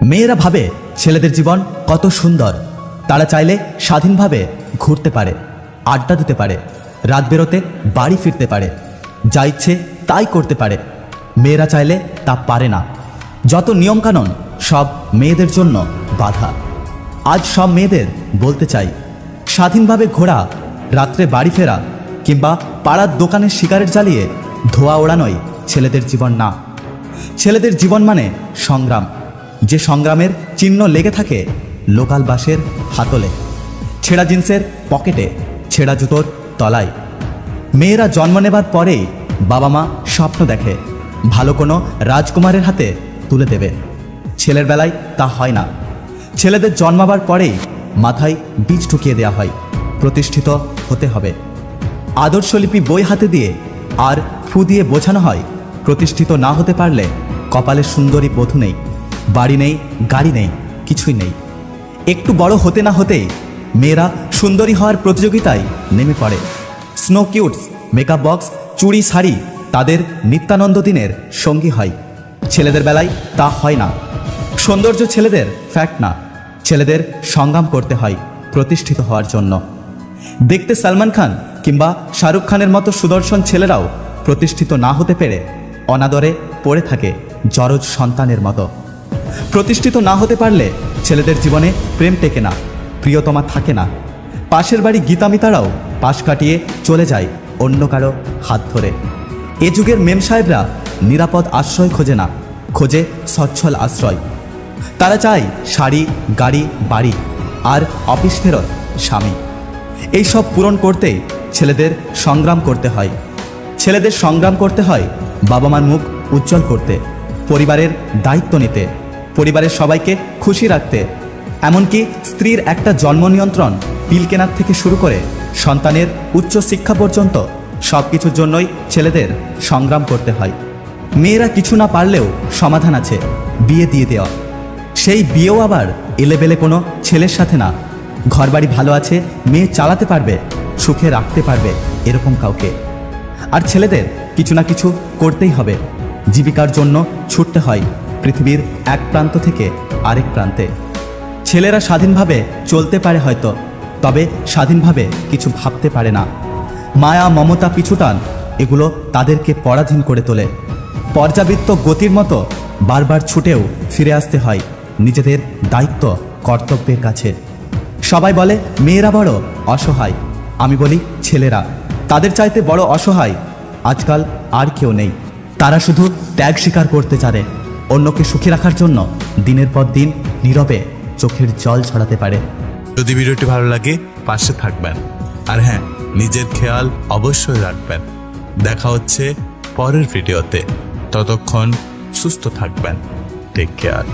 মেয়েরা ভাবে ছেলেদের জীবন কত সুন্দর। তারা চাইলে স্বাধীনভাবে ঘুরতে পারে, আড্ডা দিতে পারে, রাত বেরোতে বাড়ি ফিরতে পারে, যা ইচ্ছে তাই করতে পারে। মেয়েরা চাইলে তা পারে না। যত নিয়মকানুন সব মেয়েদের জন্য বাধা। আজ সব মেয়েদের বলতে চাই, স্বাধীনভাবে ঘোরা, রাত্রে বাড়ি ফেরা কিংবা পাড়ার দোকানে সিগারেট জ্বালিয়ে ধোঁয়া ওড়ানোই ছেলেদের জীবন না। ছেলেদের জীবন মানে সংগ্রাম, যে সংগ্রামের চিহ্ন লেগে থাকে লোকাল বাসের হাতলে, ছেঁড়া জিন্সের পকেটে, ছেঁড়া জুতোর তলায়। মেয়েরা জন্ম নেবার পরেই বাবা মা স্বপ্ন দেখে ভালো কোনো রাজকুমারের হাতে তুলে দেবে। ছেলের বেলায় তা হয় না। ছেলেদের জন্মাবার পরেই মাথায় বীজ ঢুকিয়ে দেওয়া হয়, প্রতিষ্ঠিত হতে হবে। আদর্শলিপি বই হাতে দিয়ে আর ফু দিয়ে বোঝানো হয়, প্রতিষ্ঠিত না হতে পারলে কপালে সুন্দরী বধূ নেই, বাড়ি নেই, গাড়ি নেই, কিছুই নেই। একটু বড় হতে না হতেই মেয়েরা সুন্দরী হওয়ার প্রতিযোগিতায় নেমে পড়ে। স্নো কিউটস, মেকআপ বক্স, চুড়ি, শাড়ি তাদের নিত্যানন্দ দিনের সঙ্গী হয়। ছেলেদের বেলায় তা হয় না। সৌন্দর্য ছেলেদের ফ্যাক্ট না, ছেলেদের সংগ্রাম করতে হয় প্রতিষ্ঠিত হওয়ার জন্য। দেখতে সালমান খান কিংবা শাহরুখ খানের মতো সুদর্শন ছেলেরাও প্রতিষ্ঠিত না হতে পেরে অনাদরে পড়ে থাকে জরজ সন্তানের মতো। প্রতিষ্ঠিত না হতে পারলে ছেলেদের জীবনে প্রেম টেকে না, প্রিয়তমা থাকে না। পাশের বাড়ি গীতামিতারাও পাশ কাটিয়ে চলে যায় অন্য কারো হাত ধরে। এ যুগের মেম সাহেবরা নিরাপদ আশ্রয় খোঁজে না, খোঁজে সচ্ছল আশ্রয়। তারা চায় শাড়ি, গাড়ি, বাড়ি আর অফিস ফেরত স্বামী। এই সব পূরণ করতেই ছেলেদের সংগ্রাম করতে হয়। ছেলেদের সংগ্রাম করতে হয় বাবা মার মুখ উজ্জ্বল করতে, পরিবারের দায়িত্ব নিতে, পরিবারের সবাইকে খুশি রাখতে। এমনকি স্ত্রীর একটা জন্ম নিয়ন্ত্রণ পিল কেনার থেকে শুরু করে সন্তানের উচ্চ শিক্ষা পর্যন্ত সব কিছুর জন্যই ছেলেদের সংগ্রাম করতে হয়। মেয়েরা কিছু না পারলেও সমাধান আছে, বিয়ে দিয়ে দেওয়া। সেই বিয়েও আবার এলেবেলে কোনো ছেলের সাথে না। ঘরবাড়ি ভালো আছে, মেয়ে চালাতে পারবে, সুখে রাখতে পারবে, এরকম কাউকে। আর ছেলেদের কিছু না কিছু করতেই হবে। জীবিকার জন্য ছুটতে হয় পৃথিবীর এক প্রান্ত থেকে আরেক প্রান্তে। ছেলেরা স্বাধীনভাবে চলতে পারে হয়তো, তবে স্বাধীনভাবে কিছু ভাবতে পারে না। মায়া, মমতা, পিছুটান এগুলো তাদেরকে পরাধীন করে তোলে। পর্যাবৃত্ত গতির মতো বারবার ছুটেও ফিরে আসতে হয় নিজেদের দায়িত্ব, কর্তব্যের কাছে। সবাই বলে মেয়েরা বড় অসহায়। আমি বলি ছেলেরা, তাদের চাইতে বড় অসহায় আজকাল আর কেউ নেই। তারা শুধু ত্যাগ স্বীকার করতে জানে, অন্যকে সুখী রাখার জন্য দিনের পর দিন নীরবে চোখের জল ছড়াতে পারে। যদি ভিডিওটি ভালো লাগে পাশে থাকবেন, আর হ্যাঁ, নিজের খেয়াল অবশ্যই রাখবেন। দেখা হচ্ছে পরের ভিডিওতে। ততক্ষণ সুস্থ থাকবেন। Take care.